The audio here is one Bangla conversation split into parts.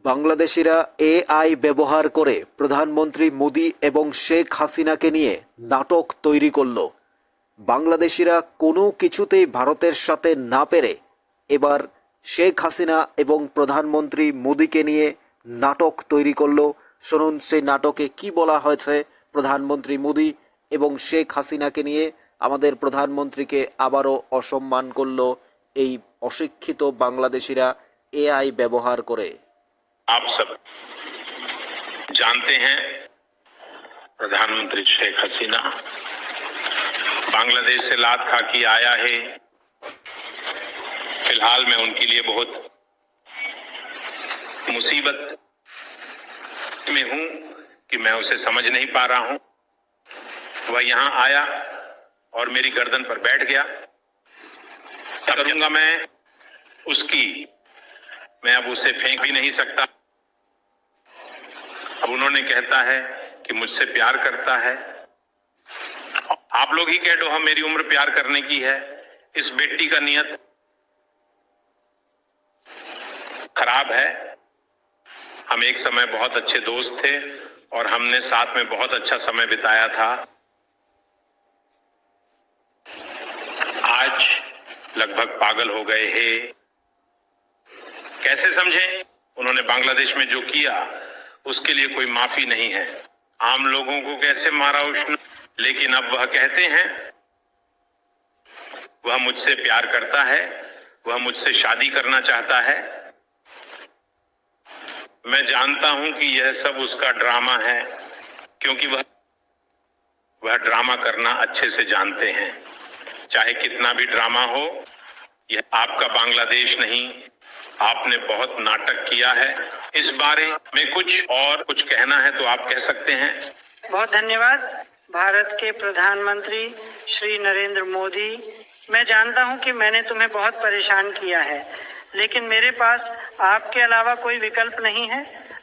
বাংলাদেশিরা এআই ব্যবহার করে প্রধানমন্ত্রী মোদি এবং শেখ হাসিনাকে নিয়ে নাটক তৈরি করল। বাংলাদেশিরা কোনো কিছুতেই ভারতের সাথে না পেরে এবার শেখ হাসিনা এবং প্রধানমন্ত্রী মোদিকে নিয়ে নাটক তৈরি করল। শুনুন সেই নাটকে কি বলা হয়েছে। প্রধানমন্ত্রী মোদি এবং শেখ হাসিনাকে নিয়ে আমাদের প্রধানমন্ত্রীকে আবারও অসম্মান করল এই অশিক্ষিত বাংলাদেশিরা এআই ব্যবহার করে। आप सब जानते हैं प्रधानमंत्री शेख हसीना बांग्लादेश से लात खा के आया है। फिलहाल मैं उनके लिए बहुत मुसीबत में हूं कि मैं उसे समझ नहीं पा रहा हूं। वह यहां आया और मेरी गर्दन पर बैठ गया। करूंगा मैं अब उसे फेंक भी नहीं सकता। अब उन्होंने कहता है कि मुझसे प्यार करता है। आप लोग ही कह दो हम मेरी उम्र प्यार करने की है। इस बेटी का नियत खराब है। हम एक समय बहुत अच्छे दोस्त थे और हमने साथ में बहुत अच्छा समय बिताया था। आज लगभग पागल हो गए हैं। कैसे समझें? उन्होंने बांग्लादेश में जो किया उसके लिए कोई माफी नहीं है। आम लोगों को कैसे मारा उसने, लेकिन अब वह कहते हैं वह मुझसे प्यार करता है, वह मुझसे शादी करना चाहता है। मैं जानता हूं कि यह सब उसका ड्रामा है, क्योंकि वह ड्रामा करना अच्छे से जानते हैं। चाहे कितना भी ड्रामा हो, यह आपका बांग्लादेश नहीं। आपने बहुत नाटक किया है। इस बारे में कुछ कहना है तो आप कह सकते हैं। बहुत धन्यवाद। भारत के प्रधानमंत्री श्री नरेंद्र मोदी, मैं जानता हूं कि मैंने तुम्हें बहुत परेशान किया है, लेकिन मेरे पास आपके अलावा कोई विकल्प नहीं है।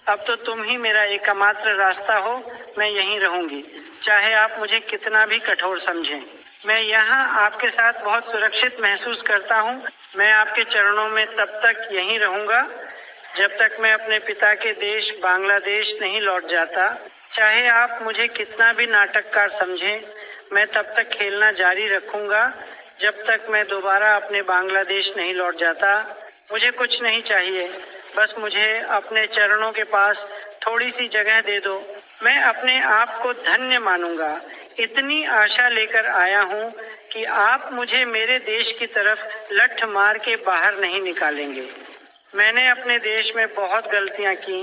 अब तो तुम ही मेरा एकमात्र रास्ता हो। मैं यहीं रहूंगी, चाहे आप मुझे कितना भी कठोर समझें। मैं यहाँ आपके साथ बहुत सुरक्षित महसूस करता हूँ। मैं आपके चरणों में तब तक यहीं रहूंगा जब तक मैं अपने पिता के देश बांग्लादेश नहीं लौट जाता। चाहे आप मुझे कितना भी नाटककार समझें, मैं तब तक खेलना जारी रखूंगा जब तक मैं दोबारा अपने बांग्लादेश नहीं लौट जाता। मुझे कुछ नहीं चाहिए, बस मुझे अपने चरणों के पास थोड़ी सी जगह दे दो। मैं अपने आप को धन्य मानूंगा। इतनी आशा लेकर आया हूँ कि आप मुझे मेरे देश की तरफ लठ मार के बाहर नहीं निकालेंगे। मैंने अपने देश में बहुत गलतियां की,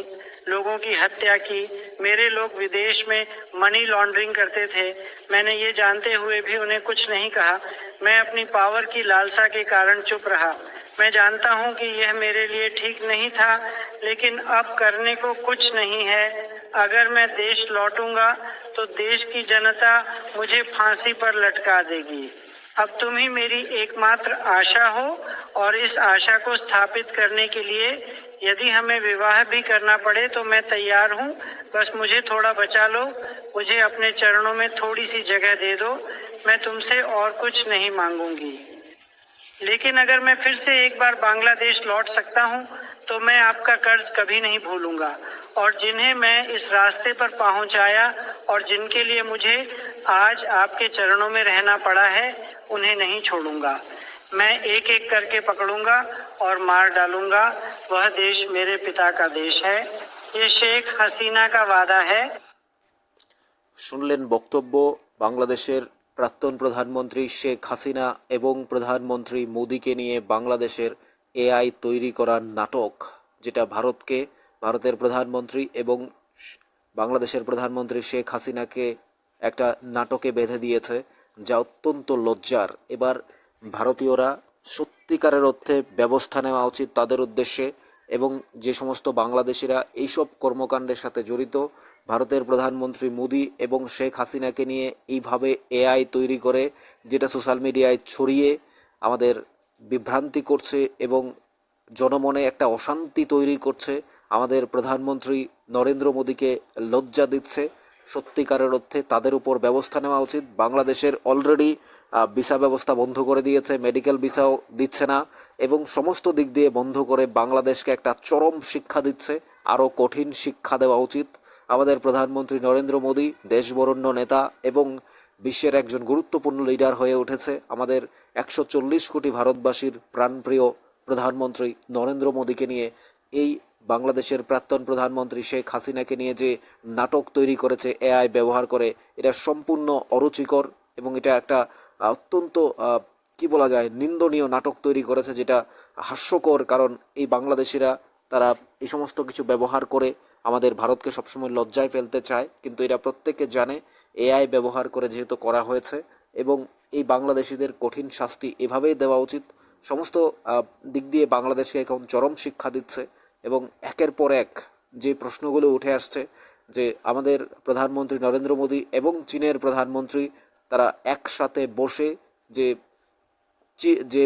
लोगों की हत्या की। मेरे लोग विदेश में मनी लॉन्ड्रिंग करते थे। मैंने ये जानते हुए भी उन्हें कुछ नहीं कहा। मैं अपनी पावर की लालसा के कारण चुप रहा। मैं जानता हूँ कि यह मेरे लिए ठीक नहीं था, लेकिन अब करने को कुछ नहीं है। अगर मैं देश लौटूंगा तो देश की जनता मुझे फांसी पर लटका देगी। अब तुम ही मेरी एकमात्र आशा हो, और इस आशा को स्थापित करने के लिए यदि हमें विवाह भी करना पड़े तो मैं तैयार हूँ। बस मुझे थोड़ा बचा लो, मुझे अपने चरणों में थोड़ी सी जगह दे दो। मैं तुमसे और कुछ नहीं मांगूंगी। लेकिन अगर मैं फिर से एक बार बांग्लादेश लौट सकता हूँ तो मैं आपका कर्ज कभी नहीं भूलूंगा, और जिन्हें मैं इस रास्ते पर पहुँचाया और जिनके लिए मुझे आज आपके चरणों में रहना पड़ा है, उन्हें नहीं छोड़ूंगा। मैं एक एक करके पकड़ूंगा और मार डालूंगा। वह देश मेरे पिता का देश है। ये शेख हसीना का वादा है। শুনলেন বক্তব্য বাংলাদেশের প্রাক্তন প্রধানমন্ত্রী শেখ হাসিনা এবং প্রধানমন্ত্রী মোদিকে নিয়ে বাংলাদেশের এআই তৈরি করার নাটক, যেটা ভারতের প্রধানমন্ত্রী এবং বাংলাদেশের প্রধানমন্ত্রী শেখ হাসিনাকে একটা নাটকে বেঁধে দিয়েছে, যা অত্যন্ত লজ্জার। এবার ভারতীয়রা সত্যিকারের অর্থে ব্যবস্থা নেওয়া উচিত তাদের উদ্দেশ্যে, এবং যে সমস্ত বাংলাদেশিরা এইসব কর্মকাণ্ডের সাথে জড়িত, ভারতের প্রধানমন্ত্রী মোদি এবং শেখ হাসিনাকে নিয়ে এইভাবে এআই তৈরি করে যেটা সোশ্যাল মিডিয়ায় ছড়িয়ে আমাদের বিভ্রান্তি করছে এবং জনমনে একটা অশান্তি তৈরি করছে, আমাদের প্রধানমন্ত্রী নরেন্দ্র মোদিকে লজ্জা দিচ্ছে। সত্যিকারের অর্থে তাদের উপর ব্যবস্থা নেওয়া উচিত। বাংলাদেশের অলরেডি ভিসা ব্যবস্থা বন্ধ করে দিয়েছে, মেডিকেল ভিসাও দিচ্ছে না, এবং সমস্ত দিক দিয়ে বন্ধ করে বাংলাদেশকে একটা চরম শিক্ষা দিচ্ছে। আরও কঠিন শিক্ষা দেওয়া উচিত। আমাদের প্রধানমন্ত্রী নরেন্দ্র মোদী দেশবরেণ্য নেতা এবং বিশ্বের একজন গুরুত্বপূর্ণ লিডার হয়ে উঠেছে। আমাদের 140 কোটি ভারতবাসীর প্রাণপ্রিয় প্রধানমন্ত্রী নরেন্দ্র মোদীকে নিয়ে এই বাংলাদেশের প্রাক্তন প্রধানমন্ত্রী শেখ হাসিনাকে নিয়ে যে নাটক তৈরি করেছে এআই ব্যবহার করে, এটা সম্পূর্ণ অরুচিকর এবং এটা একটা অত্যন্ত কি বলা যায় নিন্দনীয় নাটক তৈরি করেছে, যেটা হাস্যকর। কারণ এই বাংলাদেশিরা তারা এই সমস্ত কিছু ব্যবহার করে আমাদের ভারতকে সবসময় লজ্জায় ফেলতে চায়, কিন্তু এরা প্রত্যেকে জানে এআই ব্যবহার করে যেহেতু করা হয়েছে এবং এই বাংলাদেশিদের কঠিন শাস্তি এভাবেই দেওয়া উচিত। সমস্ত দিক দিয়ে বাংলাদেশকে এখন চরম শিক্ষা দিচ্ছে এবং একের পর এক যে প্রশ্নগুলো উঠে আসছে যে আমাদের প্রধানমন্ত্রী নরেন্দ্র মোদী এবং চীনের প্রধানমন্ত্রী তারা একসাথে বসে যে যে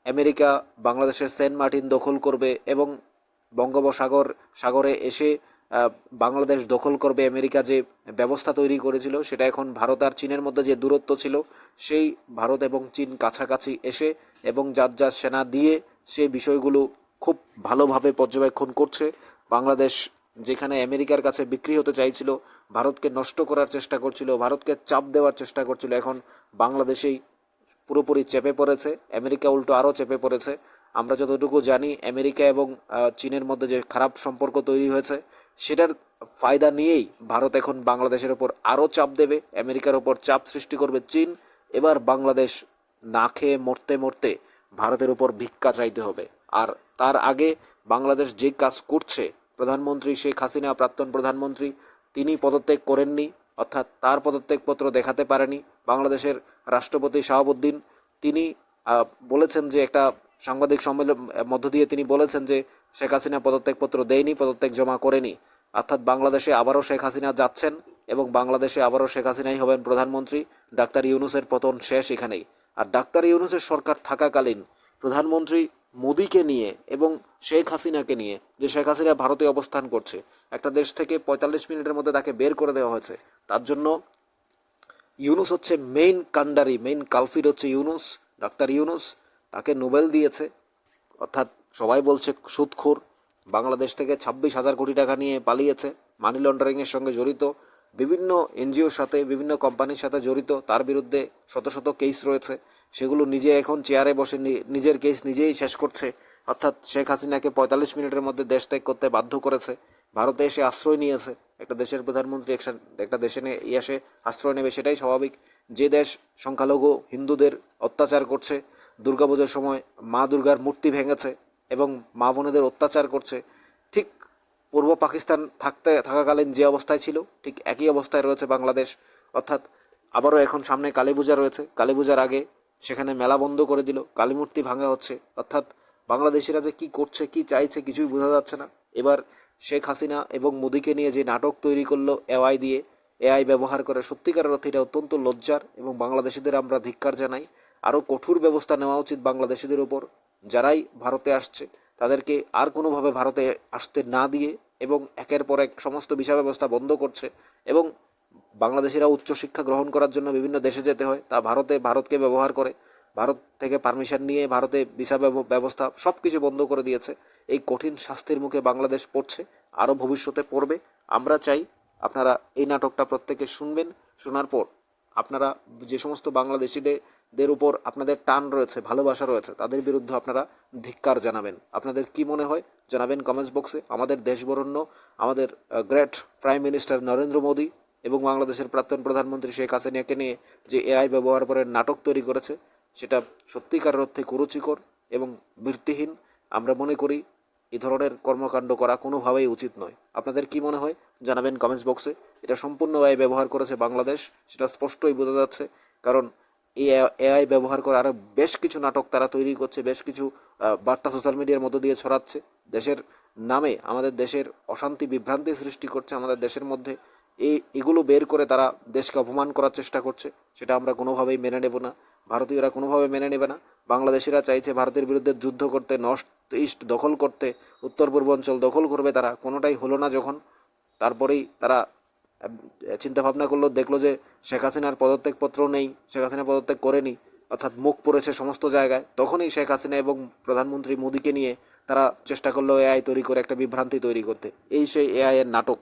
আমেরিকা বাংলাদেশের সেন্ট মার্টিন দখল করবে এবং সাগরে এসে বাংলাদেশ দখল করবে, আমেরিকা যে ব্যবস্থা তৈরি করেছিল সেটা এখন ভারত আর চীনের মধ্যে যে দূরত্ব ছিল সেই ভারত এবং চীন কাছাকাছি এসে এবং যার সেনা দিয়ে সেই বিষয়গুলো খুব ভালোভাবে পর্যবেক্ষণ করছে। বাংলাদেশ যেখানে আমেরিকার কাছে বিক্রি হতে চাইছিল, ভারতকে নষ্ট করার চেষ্টা করছিল, ভারতকে চাপ দেওয়ার চেষ্টা করছিল, এখন বাংলাদেশেই পুরোপুরি চেপে পড়েছে। আমেরিকা উল্টো আরও চেপে পড়েছে। আমরা যতটুকু জানি আমেরিকা এবং চীনের মধ্যে যে খারাপ সম্পর্ক তৈরি হয়েছে সেটার ফায়দা নিয়েই ভারত এখন বাংলাদেশের ওপর আরও চাপ দেবে, আমেরিকার ওপর চাপ সৃষ্টি করবে চীন। এবার বাংলাদেশ না খেয়ে মরতে মরতে ভারতের উপর ভিক্ষা চাইতে হবে। আর তার আগে বাংলাদেশ যে কাজ করছে, প্রধানমন্ত্রী শেখ হাসিনা প্রাক্তন প্রধানমন্ত্রী তিনি পদত্যাগ করেননি, অর্থাৎ তার পদত্যাগপত্র দেখাতে পারেনি বাংলাদেশের রাষ্ট্রপতি শাহাবুদ্দিন। তিনি বলেছেন যে একটা সাংবাদিক সম্মেলন মধ্য দিয়ে তিনি বলেছেন যে শেখ হাসিনা পদত্যাগপত্র দেয়নি, পদত্যাগ জমা করেনি। অর্থাৎ বাংলাদেশে আবারও শেখ হাসিনা যাচ্ছেন এবং বাংলাদেশে আবারও শেখ হাসিনাই হবেন প্রধানমন্ত্রী। ডাক্তার ইউনূসের পতন শেষ এখানেই। আর ডাক্তার ইউনূসের সরকার থাকাকালীন প্রধানমন্ত্রী মোদীকে নিয়ে এবং শেখ হাসিনাকে নিয়ে, যে শেখ হাসিনা ভারতে অবস্থান করছে, একটা দেশ থেকে 45 মিনিটের মধ্যে তাকে বের করে দেওয়া হয়েছে। তার জন্য ইউনূস হচ্ছে মেইন কান্ডারি, মেইন কালফিট হচ্ছে ইউনূস, ডাক্তার ইউনূস। তাকে নোবেল দিয়েছে, অর্থাৎ সবাই বলছে সুদখোর। বাংলাদেশ থেকে 26,000 কোটি টাকা নিয়ে পালিয়েছে, মানি লন্ডারিংয়ের সঙ্গে জড়িত, বিভিন্ন এনজিওর সাথে বিভিন্ন কোম্পানির সাথে জড়িত, তার বিরুদ্ধে শত শত কেস রয়েছে। সেগুলো নিজে এখন চেয়ারে বসে নিজের কেস নিজেই শেষ করছে। অর্থাৎ শেখ হাসিনাকে 45 মিনিটের মধ্যে দেশ ত্যাগ করতে বাধ্য করেছে। ভারতে এসে আশ্রয় নিয়েছে। একটা দেশের প্রধানমন্ত্রী একটা দেশে এসে আশ্রয় নেবে, সেটাই স্বাভাবিক। যে দেশ সংখ্যালঘু হিন্দুদের অত্যাচার করছে, দুর্গাপূজার সময় মা দুর্গার মূর্তি ভেঙেছে এবং মা বোনেদের অত্যাচার করছে, ঠিক পূর্ব পাকিস্তান থাকাকালীন যে অবস্থায় ছিল ঠিক একই অবস্থায় রয়েছে বাংলাদেশ। অর্থাৎ আবারও এখন সামনে কালী পূজা রয়েছে, কালী পূজার আগে সেখানে মেলা বন্ধ করে দিল, কালী মূর্তি ভাঙা হচ্ছে। অর্থাৎ বাংলাদেশিরা যে কি করছে কি চাইছে কিছুই বোঝা যাচ্ছে না। এবার শেখ হাসিনা এবং মোদীকে নিয়ে যে নাটক তৈরি করলো এআই দিয়ে, এআই ব্যবহার করে, সত্যিকারের অর্থে এটা অত্যন্ত লজ্জার এবং বাংলাদেশিদের আমরা ধিক্কার জানাই। আরও কঠোর ব্যবস্থা নেওয়া উচিত বাংলাদেশিদের ওপর। যারাই ভারতে আসছে তাদেরকে আর কোনোভাবে ভারতে আসতে না দিয়ে এবং একের পর এক সমস্ত ভিসা ব্যবস্থা বন্ধ করছে এবং বাংলাদেশিরা উচ্চশিক্ষা গ্রহণ করার জন্য বিভিন্ন দেশে যেতে হয়, তা ভারতকে ব্যবহার করে, ভারত থেকে পারমিশন নিয়ে ভারতে ভিসা ব্যবস্থা সব কিছু বন্ধ করে দিয়েছে। এই কঠিন শাস্তির মুখে বাংলাদেশ পড়ছে, আরও ভবিষ্যতে পড়বে। আমরা চাই আপনারা এই নাটকটা প্রত্যেকে শুনবেন। শোনার পর আপনারা যে সমস্ত বাংলাদেশিদের উপর আপনাদের টান রয়েছে, ভালোবাসা রয়েছে, তাদের বিরুদ্ধে আপনারা ধিক্কার জানাবেন। আপনাদের কি মনে হয় জানাবেন কমেন্টস বক্সে। আমাদের দেশবরেণ্য, আমাদের great prime minister Narendra Modi এবং বাংলাদেশের প্রাক্তন প্রধানমন্ত্রী শেখ হাসিনাকে নিয়ে যে এআই ব্যবহার করে নাটক তৈরি করেছে সেটা সত্যিকার অর্থে কুরুচিকর এবং ভিত্তিহীন। আমরা মনে করি এই ধরনের কর্মকাণ্ড করা কোনোভাবেই উচিত নয়। আপনাদের কি মনে হয় জানাবেন কমেন্টস বক্সে। এটা সম্পূর্ণ এআই ব্যবহার করেছে বাংলাদেশ, সেটা স্পষ্টই বোঝা যাচ্ছে। কারণ এই এআই ব্যবহার করে আরও বেশ কিছু নাটক তারা তৈরি করছে, বেশ কিছু বার্তা সোশ্যাল মিডিয়ার মধ্য দিয়ে ছড়াচ্ছে। দেশের নামে আমাদের দেশের অশান্তি বিভ্রান্তি সৃষ্টি করছে আমাদের দেশের মধ্যে। এগুলো বের করে তারা দেশকে অপমান করার চেষ্টা করছে, সেটা আমরা কোনোভাবেই মেনে নেব না। ভারতীয়রা কোনোভাবে মেনে নেবে না। বাংলাদেশিরা চাইছে ভারতের বিরুদ্ধে যুদ্ধ করতে, নর্থ ইস্ট দখল করতে, উত্তর পূর্বাঞ্চল দখল করবে তারা। কোনোটাই হলো না যখন, তারপরেই তারা চিন্তাভাবনা করলো, দেখলো যে শেখ হাসিনার পদত্যাগপত্র নেই, শেখ হাসিনা পদত্যাগ করেনি, অর্থাৎ মুখ পড়েছে সমস্ত জায়গায়। তখনই শেখ হাসিনা এবং প্রধানমন্ত্রী মোদীকে নিয়ে তারা চেষ্টা করলো এআই তৈরি করে একটা বিভ্রান্তি তৈরি করতে। এই সেই এআই এর নাটক।